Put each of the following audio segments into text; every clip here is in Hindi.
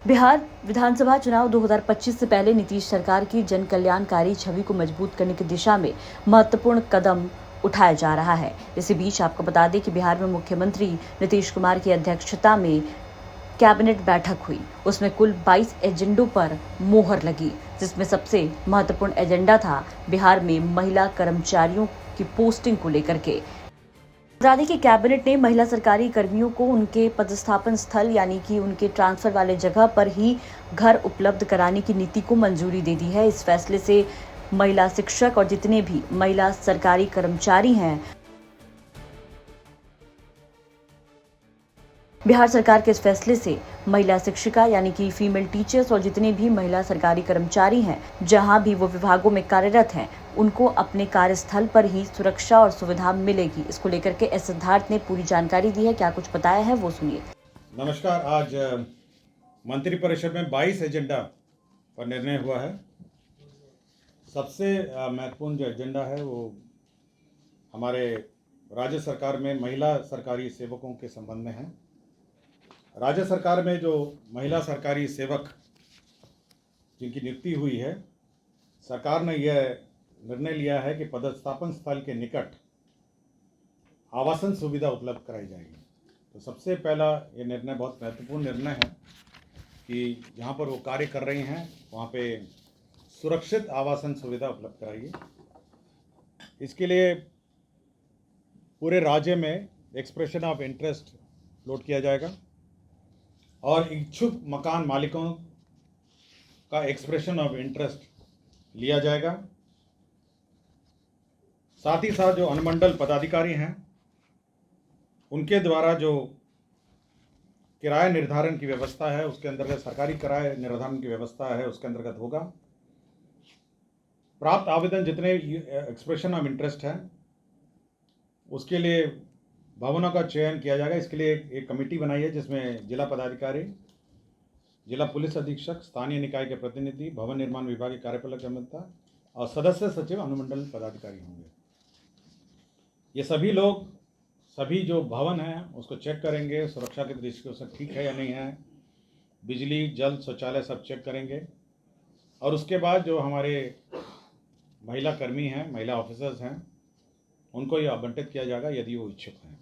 बिहार विधानसभा चुनाव 2025 से पहले नीतीश सरकार की जन कल्याणकारी छवि को मजबूत करने की दिशा में महत्वपूर्ण कदम उठाया जा रहा है। इसी बीच आपको बता दें कि बिहार में मुख्यमंत्री नीतीश कुमार की अध्यक्षता में कैबिनेट बैठक हुई। उसमें कुल 22 एजेंडों पर मोहर लगी, जिसमें सबसे महत्वपूर्ण एजेंडा था बिहार में महिला कर्मचारियों की पोस्टिंग को लेकर के। बता दें कि कैबिनेट ने महिला सरकारी कर्मियों को उनके पदस्थापन स्थल यानी कि उनके ट्रांसफर वाले जगह पर ही घर उपलब्ध कराने की नीति को मंजूरी दे दी है। इस फैसले से महिला शिक्षक और जितने भी महिला सरकारी कर्मचारी हैं, बिहार सरकार के इस फैसले से महिला शिक्षिका यानी कि फीमेल टीचर्स और जितने भी महिला सरकारी कर्मचारी हैं, जहां भी वो विभागों में कार्यरत हैं, उनको अपने कार्यस्थल पर ही सुरक्षा और सुविधा मिलेगी। इसको लेकर के एस सिद्धार्थ ने पूरी जानकारी दी है। क्या कुछ बताया है वो सुनिए। नमस्कार। आज मंत्रिपरिषद में 22 एजेंडा पर निर्णय हुआ है। सबसे महत्वपूर्ण जो एजेंडा है वो हमारे राज्य सरकार में महिला सरकारी सेवकों के संबंध में है। राज्य सरकार में जो महिला सरकारी सेवक जिनकी नियुक्ति हुई है, सरकार ने यह निर्णय लिया है कि पदस्थापन स्थल के निकट आवासन सुविधा उपलब्ध कराई जाएगी। तो सबसे पहला ये निर्णय बहुत महत्वपूर्ण निर्णय है कि जहाँ पर वो कार्य कर रही हैं वहाँ पे सुरक्षित आवासन सुविधा उपलब्ध कराइए। इसके लिए पूरे राज्य में एक्सप्रेशन ऑफ इंटरेस्ट लोड किया जाएगा और इच्छुक मकान मालिकों का एक्सप्रेशन ऑफ इंटरेस्ट लिया जाएगा। साथ ही साथ जो अनुमंडल पदाधिकारी हैं उनके द्वारा जो किराया निर्धारण की व्यवस्था है, उसके अंतर्गत सरकारी किराया निर्धारण की व्यवस्था है, उसके अंतर्गत होगा। प्राप्त आवेदन जितने एक्सप्रेशन ऑफ इंटरेस्ट है उसके लिए भवनों का चयन किया जाएगा। इसके लिए एक कमेटी बनाई है जिसमें जिला पदाधिकारी, जिला पुलिस अधीक्षक, स्थानीय निकाय के प्रतिनिधि, भवन निर्माण विभाग के कार्यपालक अभियंता और सदस्य सचिव अनुमंडल पदाधिकारी होंगे। ये सभी लोग सभी जो भवन हैं उसको चेक करेंगे, सुरक्षा की दृष्टि से ठीक है या नहीं है, बिजली, जल, शौचालय सब चेक करेंगे। और उसके बाद जो हमारे महिला कर्मी हैं, महिला ऑफिसर्स हैं, उनको ये आवंटित किया जाएगा यदि वो इच्छुक हैं।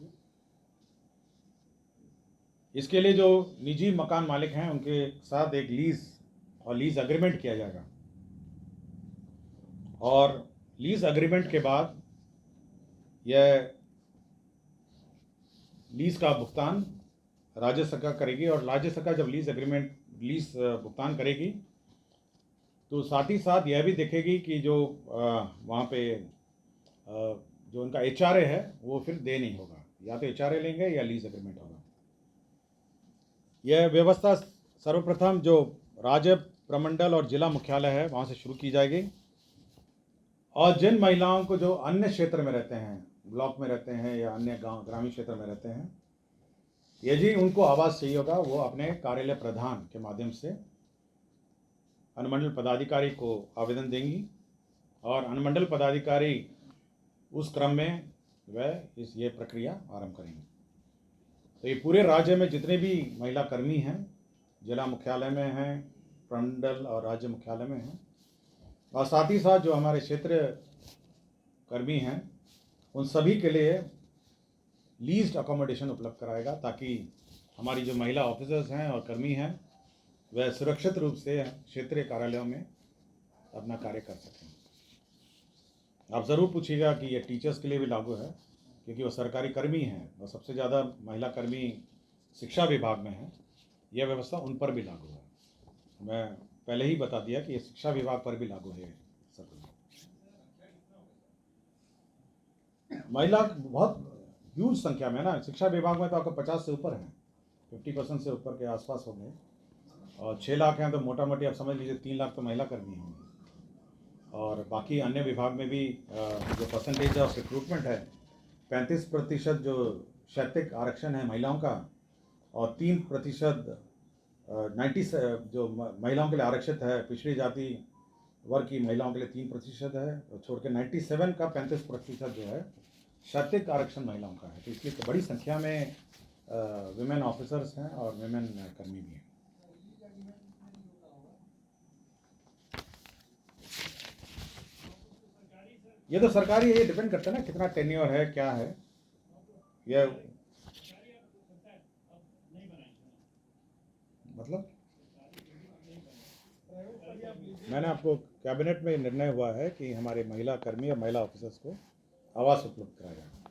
इसके लिए जो निजी मकान मालिक हैं उनके साथ एक लीज एग्रीमेंट किया जाएगा और लीज एग्रीमेंट के बाद यह लीज का भुगतान राज्य सरकार करेगी। और राज्य सरकार जब लीज भुगतान करेगी तो साथ ही साथ यह भी देखेगी कि जो वहाँ पे जो उनका HRA है वो फिर दे नहीं होगा, या तो HRA लेंगे या लीज एग्रीमेंट होगा। यह व्यवस्था सर्वप्रथम जो राज्य प्रमंडल और जिला मुख्यालय है वहाँ से शुरू की जाएगी। और जिन महिलाओं को जो अन्य क्षेत्र में रहते हैं, ब्लॉक में रहते हैं या अन्य गांव ग्रामीण क्षेत्र में रहते हैं, यदि उनको आवास चाहिए होगा वो अपने कार्यालय प्रधान के माध्यम से अनुमंडल पदाधिकारी को आवेदन देंगी और अनुमंडल पदाधिकारी उस क्रम में वह ये प्रक्रिया आरंभ करेंगे। तो ये पूरे राज्य में जितने भी महिला कर्मी हैं, जिला मुख्यालय में हैं, प्रमंडल और राज्य मुख्यालय में हैं, और साथ ही साथ जो हमारे क्षेत्र कर्मी हैं उन सभी के लिए लीज्ड अकोमोडेशन उपलब्ध कराएगा, ताकि हमारी जो महिला ऑफिसर्स हैं और कर्मी हैं वह सुरक्षित रूप से क्षेत्रीय कार्यालयों में अपना कार्य कर सकें। आप ज़रूर पूछिएगा कि ये टीचर्स के लिए भी लागू है, क्योंकि वो सरकारी कर्मी हैं और सबसे ज़्यादा महिला कर्मी शिक्षा विभाग में हैं। यह व्यवस्था उन पर भी लागू है। मैं पहले ही बता दिया कि ये शिक्षा विभाग पर भी लागू है। सब महिला बहुत ह्यूज संख्या में ना, शिक्षा विभाग में तो आपको 50 से ऊपर है, 50% से ऊपर के आसपास हो गए, और 6 लाख हैं तो मोटा मोटी आप समझ लीजिए 3 लाख तो महिला कर्मी होंगे। और बाकी अन्य विभाग में भी जो परसेंटेज ऑफ रिक्रूटमेंट है 35% जो शैक्षिक आरक्षण है महिलाओं का, और 3% 90 जो महिलाओं के लिए आरक्षित है, पिछड़ी जाति वर्ग की महिलाओं के लिए 3% है, और छोड़ के 97 का 35% जो है शैक्षिक आरक्षण महिलाओं का है। तो इसलिए बड़ी संख्या में विमेन ऑफिसर्स हैं और विमेन कर्मी भी हैं। ये तो सरकारी ये डिपेंड करता है ना कितना टेन्योर है क्या है ये मतलब मैंने आपको कैबिनेट में निर्णय हुआ है कि हमारे महिला कर्मी और महिला ऑफिसर्स को आवास उपलब्ध कराया जाए।